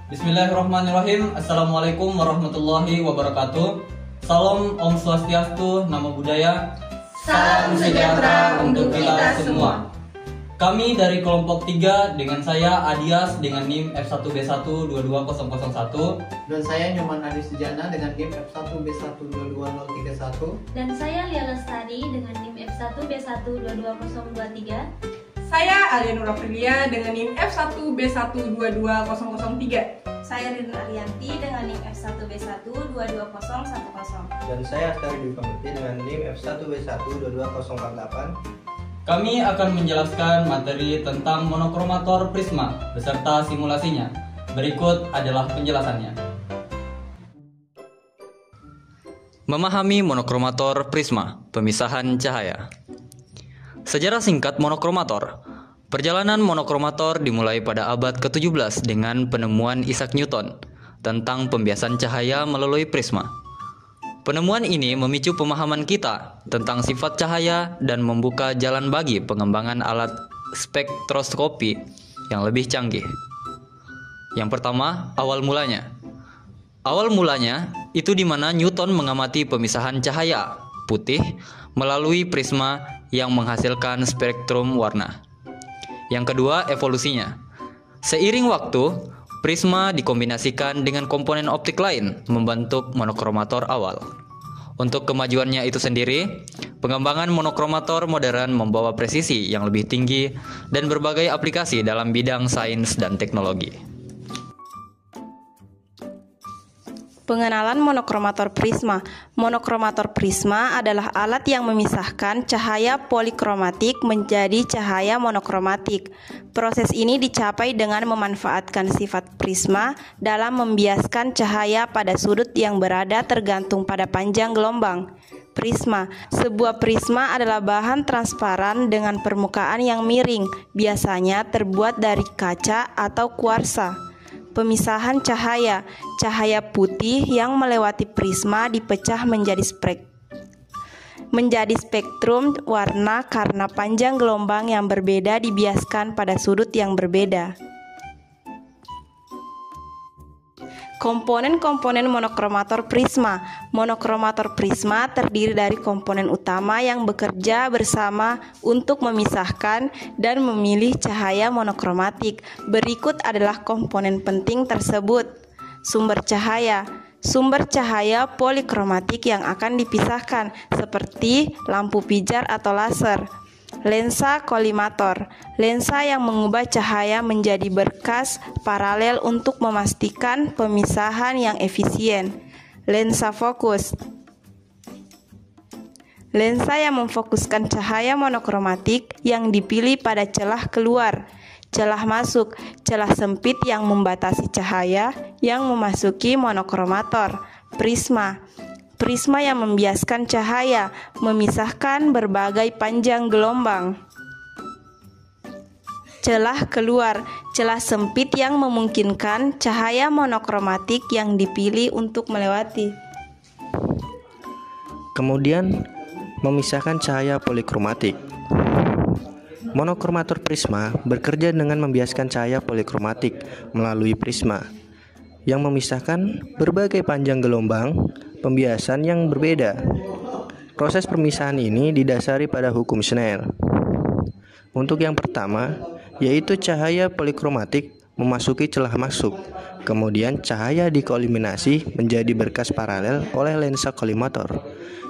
Bismillahirrahmanirrahim. Assalamualaikum warahmatullahi wabarakatuh. Salam Om Swastiastu, Namo Buddhaya. Salam sejahtera untuk kita semua. Kami dari kelompok 3 dengan saya Adias dengan NIM F1B1222001. Dan saya Nyoman Adi Sujana dengan NIM F1B1222031. Dan saya Lia Lestari dengan NIM F1B1222023. Saya Alianur Aprilia dengan NIM F1B1222003. Saya Rin Arianti dengan NIM F1B1222010. Dan saya Astari Dwi Pamukti dengan NIM F1B1222048. Kami akan menjelaskan materi tentang monokromator prisma beserta simulasinya. Berikut adalah penjelasannya. Memahami monokromator prisma, pemisahan cahaya. Sejarah singkat monokromator. Perjalanan monokromator dimulai pada abad ke-17 dengan penemuan Isaac Newton tentang pembiasan cahaya melalui prisma. Penemuan ini memicu pemahaman kita tentang sifat cahaya dan membuka jalan bagi pengembangan alat spektroskopi yang lebih canggih. Yang pertama, awal mulanya. Awal mulanya itu di mana Newton mengamati pemisahan cahaya putih melalui prisma yang menghasilkan spektrum warna. Yang kedua, evolusinya. Seiring waktu, prisma dikombinasikan dengan komponen optik lain membentuk monokromator awal. Untuk kemajuannya itu sendiri, pengembangan monokromator modern membawa presisi yang lebih tinggi dan berbagai aplikasi dalam bidang sains dan teknologi. Pengenalan monokromator prisma. Monokromator prisma adalah alat yang memisahkan cahaya polikromatik menjadi cahaya monokromatik. Proses ini dicapai dengan memanfaatkan sifat prisma dalam membiaskan cahaya pada sudut yang berada tergantung pada panjang gelombang. Prisma. Sebuah prisma adalah bahan transparan dengan permukaan yang miring, biasanya terbuat dari kaca atau kuarsa. Pemisahan cahaya. Cahaya putih yang melewati prisma dipecah menjadi spektrum warna karena panjang gelombang yang berbeda dibiaskan pada sudut yang berbeda. Komponen-komponen monokromator prisma. Monokromator prisma terdiri dari komponen utama yang bekerja bersama untuk memisahkan dan memilih cahaya monokromatik. Berikut adalah komponen penting tersebut. Sumber cahaya. Sumber cahaya polikromatik yang akan dipisahkan seperti lampu pijar atau laser. Lensa kolimator. Lensa yang mengubah cahaya menjadi berkas paralel untuk memastikan pemisahan yang efisien. Lensa fokus. Lensa yang memfokuskan cahaya monokromatik yang dipilih pada celah keluar. Celah masuk. Celah sempit yang membatasi cahaya yang memasuki monokromator. Prisma. Prisma yang membiaskan cahaya, memisahkan berbagai panjang gelombang. Celah keluar. Celah sempit yang memungkinkan cahaya monokromatik yang dipilih untuk melewati. Kemudian, memisahkan cahaya polikromatik. Monokromator prisma bekerja dengan membiaskan cahaya polikromatik melalui prisma yang memisahkan berbagai panjang gelombang pembiasan yang berbeda. Proses pemisahan ini didasari pada hukum Snell. Untuk yang pertama, yaitu cahaya polikromatik memasuki celah masuk. Kemudian cahaya dikoliminasi menjadi berkas paralel oleh lensa kolimator.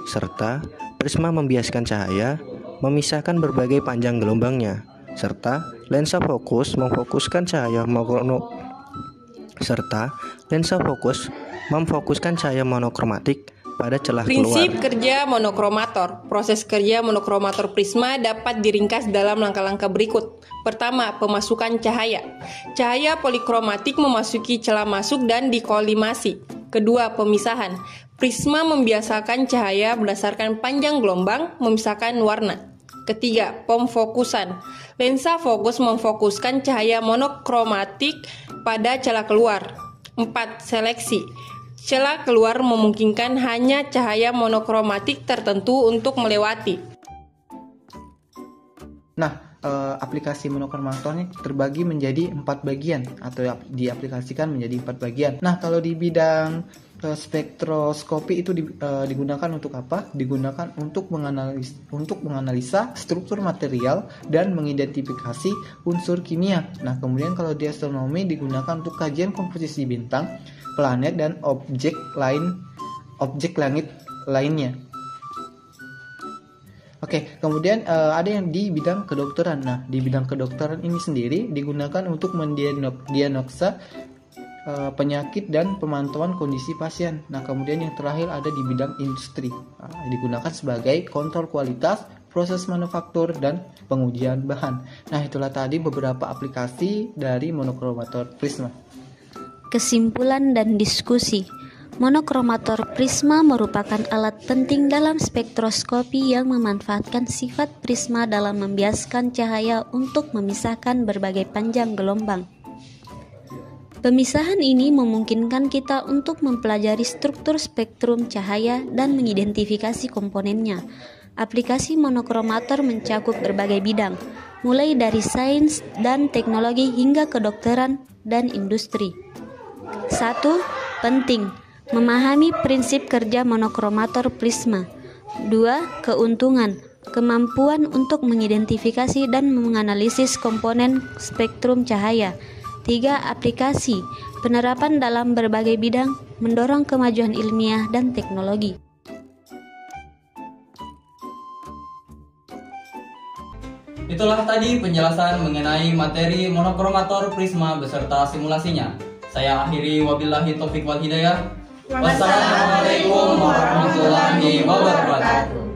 Serta prisma membiaskan cahaya, memisahkan berbagai panjang gelombangnya. Serta lensa fokus memfokuskan cahaya monokromatik pada celah keluar. Prinsip kerja monokromator. Proses kerja monokromator prisma dapat diringkas dalam langkah-langkah berikut. Pertama, pemasukan cahaya. Cahaya polikromatik memasuki celah masuk dan dikolimasi. Kedua, pemisahan. Prisma membiasakan cahaya berdasarkan panjang gelombang, memisahkan warna. Ketiga, pemfokusan. Lensa fokus memfokuskan cahaya monokromatik pada celah keluar. 4. Seleksi. Celah keluar memungkinkan hanya cahaya monokromatik tertentu untuk melewati. Nah, aplikasi monokromatornya terbagi menjadi 4 bagian atau diaplikasikan menjadi 4 bagian. Nah, kalau di bidang spektroskopi itu digunakan untuk apa? Digunakan untuk menganalisa struktur material dan mengidentifikasi unsur kimia. Nah, kemudian kalau di astronomi digunakan untuk kajian komposisi bintang, planet dan objek langit lainnya. Oke, kemudian ada yang di bidang kedokteran. Nah, di bidang kedokteran ini sendiri digunakan untuk mendiagnosa penyakit dan pemantauan kondisi pasien. Nah, kemudian yang terakhir ada di bidang industri. Digunakan sebagai kontrol kualitas, proses manufaktur, dan pengujian bahan. Nah, itulah tadi beberapa aplikasi dari monokromator prisma. Kesimpulan dan diskusi. Monokromator prisma merupakan alat penting dalam spektroskopi yang memanfaatkan sifat prisma dalam membiaskan cahaya untuk memisahkan berbagai panjang gelombang. Pemisahan ini memungkinkan kita untuk mempelajari struktur spektrum cahaya dan mengidentifikasi komponennya. Aplikasi monokromator mencakup berbagai bidang, mulai dari sains dan teknologi hingga kedokteran dan industri. 1. Penting memahami prinsip kerja monokromator prisma. 2. Keuntungan, kemampuan untuk mengidentifikasi dan menganalisis komponen spektrum cahaya. 3. Aplikasi, penerapan dalam berbagai bidang, mendorong kemajuan ilmiah dan teknologi. Itulah tadi penjelasan mengenai materi monokromator prisma beserta simulasinya. Saya akhiri, wabillahi taufik wal hidayah. Wassalamualaikum warahmatullahi wabarakatuh.